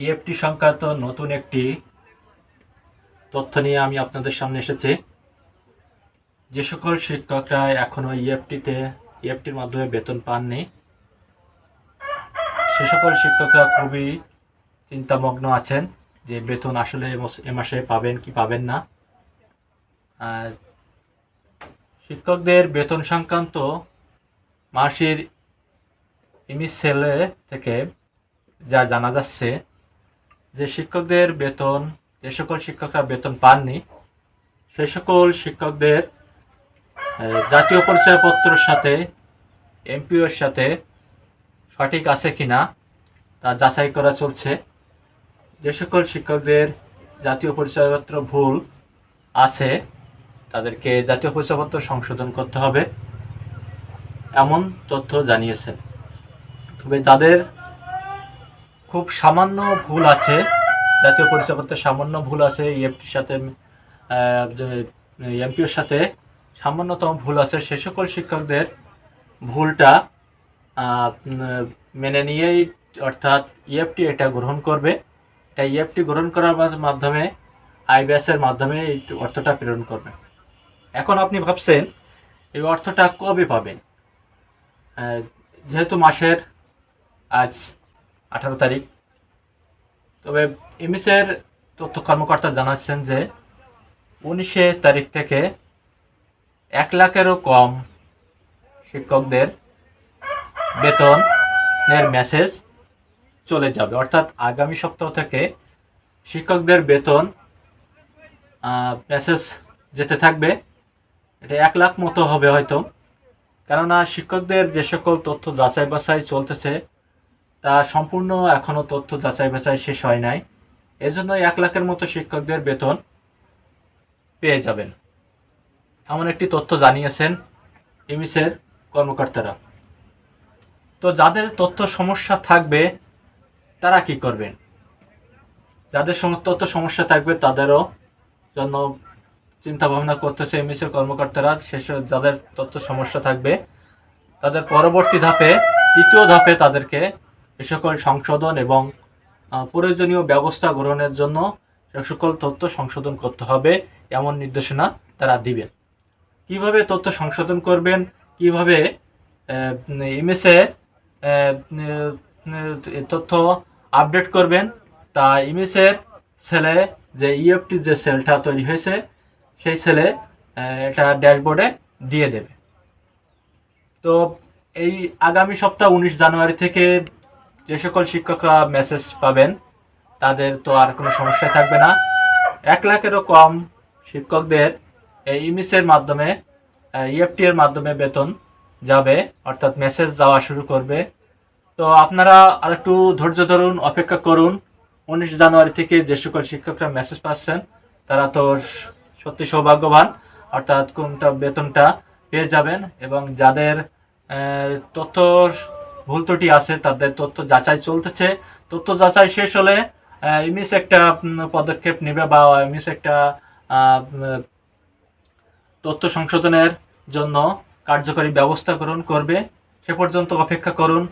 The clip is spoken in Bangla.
ইএফটি সংক্রান্ত নতুন একটি তথ্য নিয়ে আমি আপনাদের সামনে এসেছি। যে সকল শিক্ষকরা এখনও ইএফটির মাধ্যমে বেতন পাননি, সে সকল শিক্ষকরা খুবই চিন্তামগ্ন আছেন যে বেতন আসলে এ মাসে পাবেন কি পাবেন না। শিক্ষকদের বেতন সংক্রান্ত মাসির ইমেজ সেলে থেকে যা জানা যাচ্ছে যে শিক্ষকদের বেতন, যে সকল শিক্ষকরা বেতন পাননি সেই সকল শিক্ষকদের জাতীয় পরিচয়পত্রের সাথে এমপিওর সাথে সঠিক আছে কিনা তা যাচাই করা চলছে। যে সকল শিক্ষকদের জাতীয় পরিচয়পত্র ভুল আছে তাদেরকে জাতীয় পরিচয়পত্র সংশোধন করতে হবে, এমন তথ্য জানিয়েছেন। তবে যাদের খুব সামান্য ভুল আছে, জাতীয় পরিচয়পত্রের সামান্য ভুল আছে, ইএফটির সাথে এমপিওর সাথে সামান্যতম ভুল আছে, সে সকল শিক্ষকদের ভুলটা মেনে নিয়েই, অর্থাৎ ইএফটি এটা গ্রহণ করবে। এটা ইএফটি গ্রহণ করার মাধ্যমে আইবিএসের মাধ্যমে এই অর্থটা প্রেরণ করবে। এখন আপনি ভাবছেন এই অর্থটা কবে পাবেন? যেহেতু মাসের আজ 18 তারিখ, তবে এমএসের তথ্য কর্মকর্তা জানাচ্ছেন যে 19 তারিখ থেকে 1 লাখেরও কম শিক্ষকদের বেতনের মেসেজ চলে যাবে। অর্থাৎ আগামী সপ্তাহ থেকে শিক্ষকদের বেতন মেসেজ যেতে থাকবে। এটা 1 লাখ মতো হবে হয়তো, কেননা শিক্ষকদের যে সকল তথ্য যাচাই বাছাই চলতেছে তা সম্পূর্ণ এখনও তথ্য যাচাই বাছাই শেষ হয় নাই। এজন্য 1 লাখের মতো শিক্ষকদের বেতন পেয়ে যাবেন, এমন একটি তথ্য জানিয়েছেন ইমিসের কর্মকর্তারা। তো যাদের তথ্য সমস্যা থাকবে তারা কি করবেন? যাদের তথ্য সমস্যা থাকবে তাদেরও জন্য চিন্তা ভাবনা করতেছে এমএসের কর্মকর্তারা। যাদের তথ্য সমস্যা থাকবে তাদের পরবর্তী ধাপে, তৃতীয় ধাপে তাদেরকে এ সকল সংশোধন এবং প্রয়োজনীয় ব্যবস্থা গ্রহণের জন্য সে সকল তথ্য সংশোধন করতে হবে, এমন নির্দেশনা তারা দিবেন। কিভাবে তথ্য সংশোধন করবেন, কিভাবে এমএসএ তথ্য আপডেট করবেন, তা এমএসের সেলে যে ইএফটি যে সেলটা তৈরি হয়েছে সেই সেলে এটা ড্যাশবোর্ডে দিয়ে দেবে। তো এই আগামী সপ্তাহ 19 জানুয়ারি থেকে যে সকল শিক্ষকরা মেসেজ পাবেন তাদের তো আর কোনো সমস্যা থাকবে না। 1 লাখেরও কম শিক্ষকদের এই ইমিসের মাধ্যমে, ইএফটি এর মাধ্যমে বেতন যাবে, অর্থাৎ মেসেজ যাওয়া শুরু করবে। তো আপনারা আর একটু ধৈর্য ধরুন, অপেক্ষা করুন। 19 জানুয়ারি থেকে যে সকল শিক্ষকরা মেসেজ পাচ্ছেন তারা তো সত্যি সৌভাগ্যবান, অর্থাৎ কোনটা বেতনটা পেয়ে যাবেন। এবং যাদের তথ্য ভুল ত্রুটি আছে তাদের তথ্য যাচাই চলতেছে। তথ্য যাচাই শেষ হলে ইমিস একটা পদক্ষেপ নেবে বা ইমিস একটা তথ্য সংশোধনের জন্য কার্যকরী ব্যবস্থা গ্রহণ করবে। সে পর্যন্ত অপেক্ষা করুন।